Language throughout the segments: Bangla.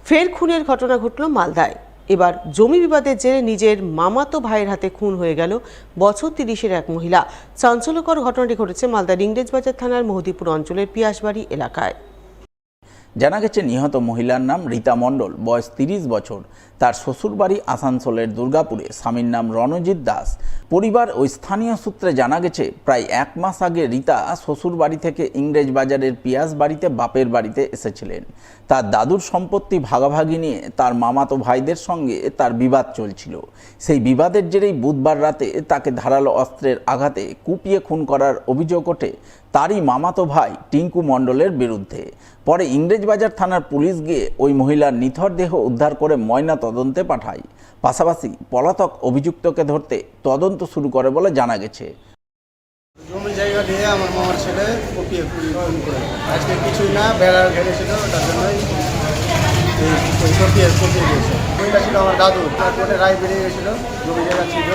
ফের খুনের ঘটনা ঘটল মালদায়। এবার জমি বিবাদের জেরে নিজের মামাতো ভাইয়ের হাতে খুন হয়ে গেল বছর ৩০-এর এক মহিলা। চাঞ্চল্যকর ঘটনাটি ঘটেছে মালদার ইংরেজবাজার থানার মহদীপুর অঞ্চলের পিয়াসবাড়ি এলাকায়। জানা গেছে নিহত মহিলার নাম রীতা মণ্ডল, বয়স ৩০ বছর। তার শ্বশুরবাড়ি আসানসোলের দুর্গাপুরে। স্বামীর নাম রণজিৎ দাস। পরিবার ও স্থানীয় সূত্রে জানা গেছে প্রায় ১ মাস আগে রীতা শ্বশুরবাড়ি থেকে ইংরেজবাজারের পিয়াসবাড়িতে বাপের বাড়িতে এসেছিলেন। তার দাদুর সম্পত্তি ভাগাভাগি নিয়ে তার মামাতো ভাইদের সঙ্গে তার বিবাদ চলছিল। সেই বিবাদের জেরেই বুধবার রাতে তাকে ধারালো অস্ত্রের আঘাতে কুপিয়ে খুন করার অভিযোগ ওঠে তারই মামাতো ভাই টিঙ্কু মণ্ডলের বিরুদ্ধে। পরে ইংরেজবাজার থানার পুলিশ গিয়ে ওই মহিলার নিথর দেহ উদ্ধার করে ময়না তদন্তে পাঠায়। পাশাপাশি পলাতক অভিযুক্তকে ধরতে তদন্ত শুরু করে বলে জানা গেছে। জমি জায়গা দিয়ে আমার মামার ছেলে কুপিয়ে খুন করে আজকে কিছুই না বেড়ার ঘেরেছিল, তার জন্যই কুপিয়ে দিয়েছে। বইটা ছিল আমার দাদু, তারপরে রায় বেরিয়ে গেছিল জমি জায়গা ছিল,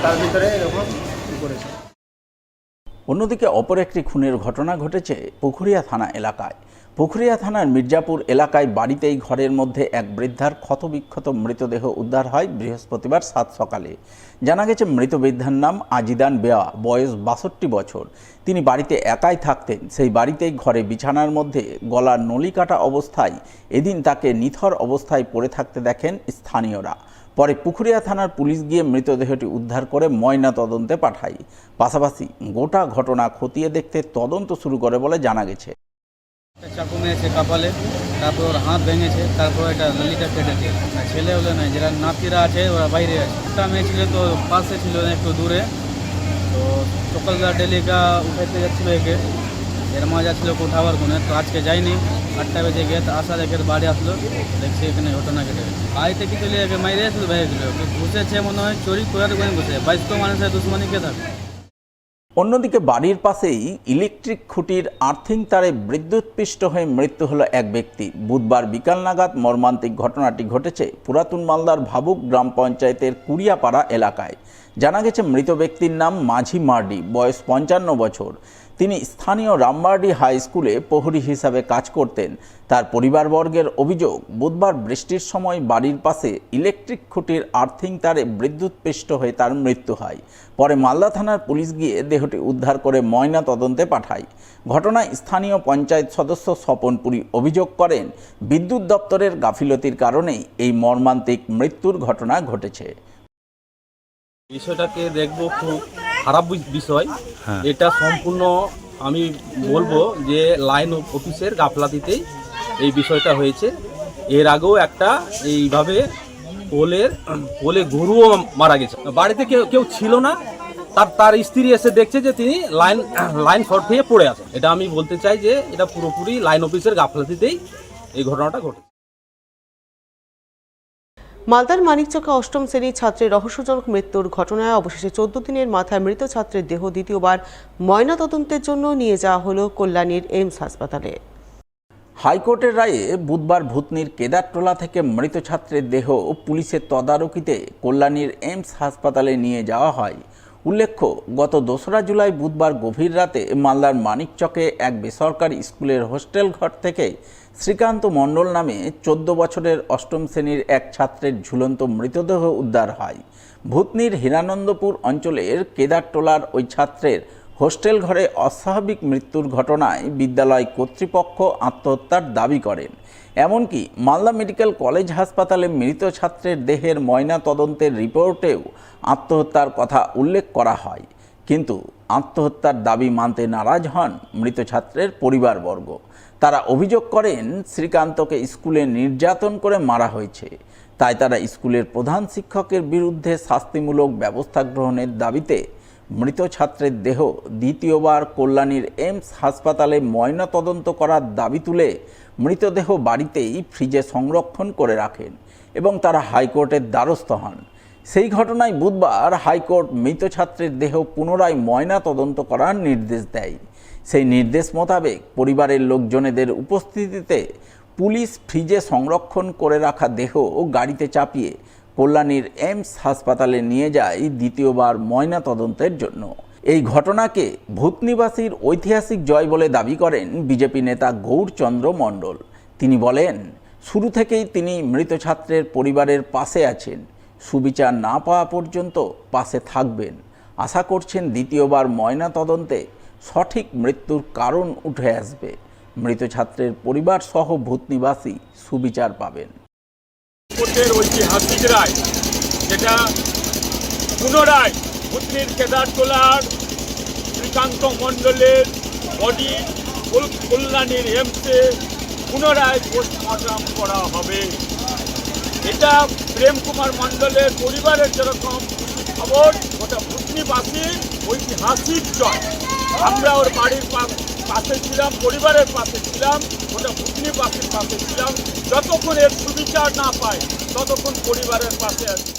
তার ভিতরে এরকম করেছে। অন্যদিকে অপর একটি খুনের ঘটনা ঘটেছে পুখুরিয়া থানা এলাকায়। পুখুরিয়া থানার মির্জাপুর এলাকায় বাড়িতেই ঘরের মধ্যে এক বৃদ্ধার ক্ষতবিক্ষত মৃতদেহ উদ্ধার হয় বৃহস্পতিবার সাত সকালে। জানা গেছে মৃত বৃদ্ধার নাম আজিদান বেয়া, বয়স ৬২ বছর। তিনি বাড়িতে একাই থাকতেন। সেই বাড়িতেই ঘরে বিছানার মধ্যে গলার নলি কাটা অবস্থায় এদিন তাকে নিথর অবস্থায় পড়ে থাকতে দেখেন স্থানীয়রা। পরে পুখুরিয়া থানার পুলিশ গিয়ে মৃতদেহটি উদ্ধার করে ময়না তদন্তে পাঠায়। পাশাপাশি গোটা ঘটনা খতিয়ে দেখতে তদন্ত শুরু করে বলে জানা গেছে। চাকু মেরেছে কপালে, তারপর ওর হাত ভেঙেছে, তারপর এটা নলিটা কেটেছে। ছেলে হলে নাই, যারা নাতিরা আছে ওরা বাইরে আছে। একটা মেয়ে ছিল তো পাশে ছিল না, একটু দূরে। তো সকালবেলা ডেলিকা উঠাইতে যাচ্ছিলো একে, এর মা যাচ্ছিলো উঠাবার কোনে। তো আজকে যায়নি, 8টা বেজে গিয়ে আসা দেখে বাড়ি আসলো, দেখছি এখানে ঘটনা ঘটে গেছে। বাড়িতে কি চলে একে মাইরে আসলো, ভেঙে দিল। ঘুষেছে মনে হয়, চুরি করে ঘুষে। 22 মানুষের দুশ্মনী কে থাকে। অন্যদিকে বাড়ির পাশেই ইলেকট্রিক খুঁটির আর্থিং তারে বিদ্যুৎপৃষ্ট হয়ে মৃত্যু হলো এক ব্যক্তি। বুধবার বিকাল নাগাদ মর্মান্তিক ঘটনাটি ঘটেছে পুরাতন মালদার ভাবুক গ্রাম পঞ্চায়েতের কুড়িয়াপাড়া এলাকায়। জানা গেছে মৃত ব্যক্তির নাম মাঝি মার্ডি, বয়স 55 বছর। তিনি স্থানীয় রামবাড়ি হাই স্কুলে প্রহরী হিসাবে কাজ করতেন। তার পরিবারবর্গের অভিযোগ, বুধবার বৃষ্টির সময় বাড়ির পাশে ইলেকট্রিক খুঁটির আর্থিং তারে বিদ্যুৎপৃষ্ট হয়ে তার মৃত্যু হয়। পরে মালদা থানার পুলিশ গিয়ে দেহটি উদ্ধার করে ময়না তদন্তে পাঠায়। ঘটনায় স্থানীয় পঞ্চায়েত সদস্য স্বপন পুরী অভিযোগ করেন, বিদ্যুৎ দপ্তরের গাফিলতির কারণেই এই মর্মান্তিক মৃত্যুর ঘটনা ঘটেছে। বিষয়টাকে দেখবো খুব খারাপ বিষয়। এটা সম্পূর্ণ আমি বলবো যে লাইন অফিসের গাফলাতিতেই এই বিষয়টা হয়েছে। এর আগেও একটা এইভাবে পোলে গরুও মারা গেছে। বাড়িতে কেউ ছিল না, তার স্ত্রী এসে দেখছে যে তিনি লাইন শর্ট হয়ে পড়ে আছে। এটা আমি বলতে চাই যে এটা পুরোপুরি লাইন অফিসের গাফলাতিতেই এই ঘটনাটা ঘটেছে। মালদার মানিকচকে অষ্টম শ্রেণীর ছাত্রের রহস্যজনক মৃত্যুর ঘটনায় অবশেষে 14 দিনের মাথায় মৃত ছাত্রের দেহ দ্বিতীয়বার ময়নাতদন্তের জন্য নিয়ে যাওয়া হলো কল্যাণীর এইমস হাসপাতালে। হাইকোর্টের রায়ে বুধবার ভূতনির কেদারটোলা থেকে মৃত ছাত্রের দেহ পুলিশের তদারকিতে কল্যাণীর এইমস হাসপাতালে নিয়ে যাওয়া হয়। উল্লেখ্য, গত 2রা জুলাই বুধবার গভীর রাতে মালদার মানিকচকে এক বেসরকারি স্কুলের হোস্টেল ঘর থেকে শ্রীকান্ত মণ্ডল নামে 14 বছরের অষ্টম শ্রেণীর এক ছাত্রের ঝুলন্ত মৃতদেহ উদ্ধার হয়। ভূতনির হীরানন্দপুর অঞ্চলের কেদারটোলার ওই ছাত্রের হোস্টেল ঘরে অস্বাভাবিক মৃত্যুর ঘটনায় বিদ্যালয় কর্তৃপক্ষ আত্মহত্যার দাবি করেন। এমনকি মালদা মেডিকেল কলেজ হাসপাতালে মৃত ছাত্রের দেহের ময়না তদন্তের রিপোর্টেও আত্মহত্যার কথা উল্লেখ করা হয়। কিন্তু আত্মহত্যার দাবি মানতে নারাজ হন মৃত ছাত্রের পরিবারবর্গ। তারা অভিযোগ করেন, শ্রীকান্তকে স্কুলে নির্যাতন করে মারা হয়েছে। তাই তারা স্কুলের প্রধান শিক্ষকের বিরুদ্ধে শাস্তিমূলক ব্যবস্থা গ্রহণের দাবিতে মৃত ছাত্রের দেহ দ্বিতীয়বার কল্যাণীর এইমস হাসপাতালে ময়না তদন্ত করার দাবি তুলে মৃতদেহ বাড়িতেই ফ্রিজে সংরক্ষণ করে রাখেন এবং তারা হাইকোর্টের দ্বারস্থ হন। সেই ঘটনায় বুধবার হাইকোর্ট মৃত ছাত্রের দেহ পুনরায় ময়না তদন্ত করার নির্দেশ দেয়। সেই নির্দেশ মোতাবেক পরিবারের লোকজনেদের উপস্থিতিতে পুলিশ ফ্রিজে সংরক্ষণ করে রাখা দেহ গাড়িতে চাপিয়ে কল্যাণীর এইমস হাসপাতালে নিয়ে যায় দ্বিতীয়বার ময়না তদন্তের জন্য। এই ঘটনাকে ভূতনিবাসীর ঐতিহাসিক জয় বলে দাবি করেন বিজেপি নেতা গৌরচন্দ্র মণ্ডল। তিনি বলেন, শুরু থেকেই তিনি মৃত ছাত্রের পরিবারের পাশে আছেন, সুবিচার না পাওয়া পর্যন্ত পাশে থাকবেন। আশা করছেন দ্বিতীয়বার ময়না তদন্তে সঠিক মৃত্যুর কারণ উঠে আসবে, মৃত ছাত্রের পরিবার সহ ভূতনিবাসী সুবিচার পাবেন। কোর্টের ঐতিহাসিক রায়, যেটা পুনরায় ভূতনির কেদারটোলার শ্রীকান্ত মণ্ডলের বডি কল্যাণীর এমসে পুনরায় পোস্টমর্টম করা হবে। এটা প্রেম কুমার মণ্ডলের পরিবারের যেরকম খবর, ওটা ভূতনিবাসীর ঐতিহাসিক জয়। আমরা ওর বাড়ির পাশে ছিলাম, পরিবারের পাশে ছিলাম, ওটা ভূতনিবাসীর পাশে ছিলাম। যতক্ষণ এর সুবিচার না পায় ততক্ষণ পরিবারের পাশে আছি।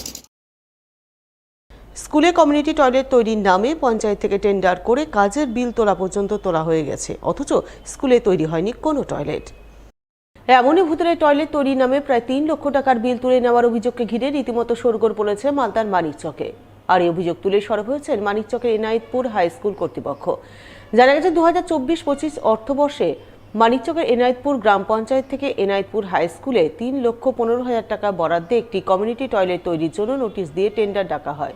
স্কুলে কমিউনিটি টয়লেট তৈরির নামে পঞ্চায়েত থেকে টেন্ডার করে কাজের বিল তোলা পর্যন্ত তোলা হয়ে গেছে, অথচ স্কুলে তৈরি হয়নি কোনো টয়লেট। এমনই ভূতরে টয়লেট তৈরির নামে প্রায় 3 লক্ষ টাকার বিল তুলে নেওয়ার অভিযোগকে ঘিরে রীতিমতো শোরগোল পড়েছে মালদার মানিকচকে। আর এই অভিযোগ তুলে সরব হয়েছেন মানিকচকের এনায়েতপুর হাই স্কুল কর্তৃপক্ষ। জানা গেছে 2024-25 অর্থবর্ষে মানিকচকের এনায়েতপুর গ্রাম পঞ্চায়েত থেকে এনায়েতপুর হাই স্কুলে 3,15,000 টাকা বরাদ্দে একটি কমিউনিটি টয়লেট তৈরির জন্য নোটিশ দিয়ে টেন্ডার ডাকা হয়।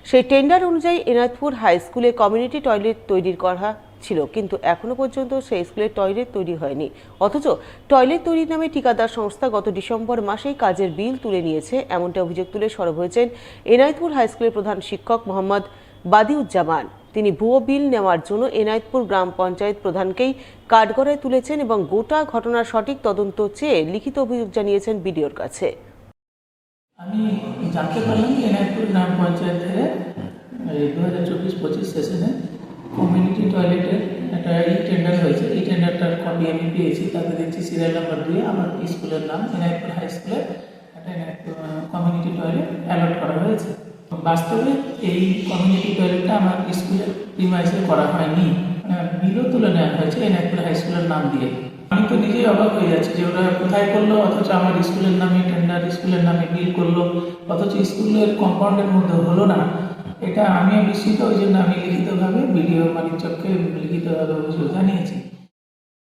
সেই টেন্ডার অনুযায়ী এনায়েতপুর হাই স্কুলে কমিউনিটি টয়লেট তৈরির কথা ছিল, কিন্তু এখনো পর্যন্ত সেই স্কুলে টয়লেট তৈরি হয়নি। অথচ টয়লেট তৈরির নামে ঠিকাদার সংস্থা গত ডিসেম্বর মাসেই কাজের বিল তুলে নিয়েছে, এমনটা অভিযোগ তুলে সরব হয়েছেন এনায়েতপুর হাই স্কুলের প্রধান শিক্ষক মোহাম্মদ বাদিউজ্জামান। তিনি ভুয়ো বিল নেওয়ার জন্য এনায়েতপুর গ্রাম পঞ্চায়েত প্রধানকেই কাঠগড়ায় তুলেছেন এবং গোটা ঘটনার সঠিক তদন্ত চেয়ে লিখিত অভিযোগ জানিয়েছেন বিডিওর কাছে। আমি জানতে পারলাম যে এনায়েতপুর গ্রাম পঞ্চায়েতে 2024-25 সেশনে কমিউনিটি টয়লেটের একটা টেন্ডার হয়েছে। এই টেন্ডারটার কপি আমি পেয়েছি। তাতে দেখছি সিরিয়াল নাম্বার 2 আমার স্কুলের নাম এনায়েতপুর হাই স্কুলে একটা কমিউনিটি টয়লেট অ্যালট করা হয়েছে। বাস্তবে এই কমিউনিটি টয়লেটটা আমার স্কুলের প্রিমাইসে করা হয়নি, বিলও তুলে নেওয়া হয়েছে এনায়েতপুর হাই স্কুলের নাম দিয়ে। আমি তো নিজেই অবাক হয়ে যাচ্ছি যে ওরা কোথায় করলো, অথচ আমার স্কুলের নামে টেন্ডার, স্কুলের নামে বিল করলো, অথচ স্কুলের কম্পাউন্ডের মধ্যে হলো না। এটা আমিও বিস্মিত, ওই জন্য আমি লিখিতভাবে বিডিও মানিকচককে লিখিতভাবে অভিযোগ জানিয়েছি।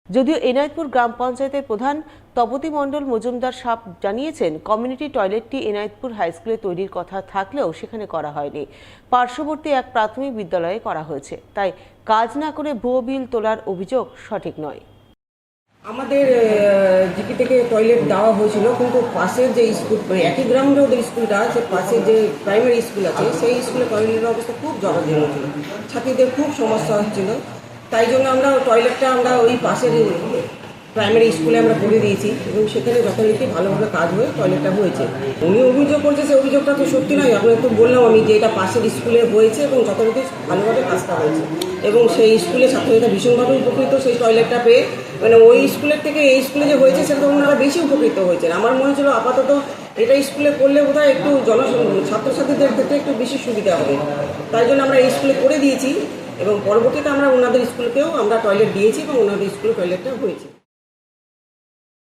যদিও এনায়েতপুর গ্রাম পঞ্চায়েতের প্রধান তপতি মণ্ডল মজুমদার সাপ জানিয়েছেন, কমিউনিটি টয়লেটটি এনায়েতপুর হাই স্কুলে তৈরির কথা থাকলেও সেখানে করা হয়নি, পার্শ্ববর্তী এক প্রাথমিক বিদ্যালয়ে করা হয়েছে। তাই কাজ না করে ভুয়ো বিল তোলার অভিযোগ সঠিক নয়। আমাদের জিপি থেকে টয়লেট দেওয়া হয়েছিল, কিন্তু পাশের যে স্কুল, একই গ্রাউন্ডে ওদের স্কুলটা আছে, পাশের যে প্রাইমারি স্কুল আছে সেই স্কুলে টয়লেটের অবস্থা খুব জরাজীর্ণ ছিল, ছাত্রীদের খুব সমস্যা হচ্ছিল। তাই জন্য আমরা টয়লেটটা ওই পাশের প্রাইমারি স্কুলে আমরা করে দিয়েছি এবং সেখানে যথারীতি ভালোভাবে কাজ হয়ে টয়লেটটা হয়েছে। উনি অভিযোগ করছে, সেই অভিযোগটা তো সত্যি নয়। আপনাকে তো বললাম আমি যে এটা পাশের স্কুলে হয়েছে এবং যথারীতি ভালোভাবে কাজটা হয়েছে এবং সেই স্কুলে ছাত্রীরা ভীষণভাবে উপকৃত সেই টয়লেটটা পেয়ে। মানে ওই স্কুলের থেকে এই স্কুলে যে হয়েছে সেটা ওনারা বেশি উপকৃত হয়েছেন। আমার মনে হচ্ছিল আপাতত এটা স্কুলে করলে বোধহয় একটু ছাত্রছাত্রীদের ক্ষেত্রে একটু বেশি সুবিধা হবে, তাই জন্য আমরা এই স্কুলে করে দিয়েছি এবং পরবর্তীতে আমরা ওনাদের স্কুলকেও আমরা টয়লেট দিয়েছি এবং ওনাদের স্কুলে টয়লেটটা হয়েছে।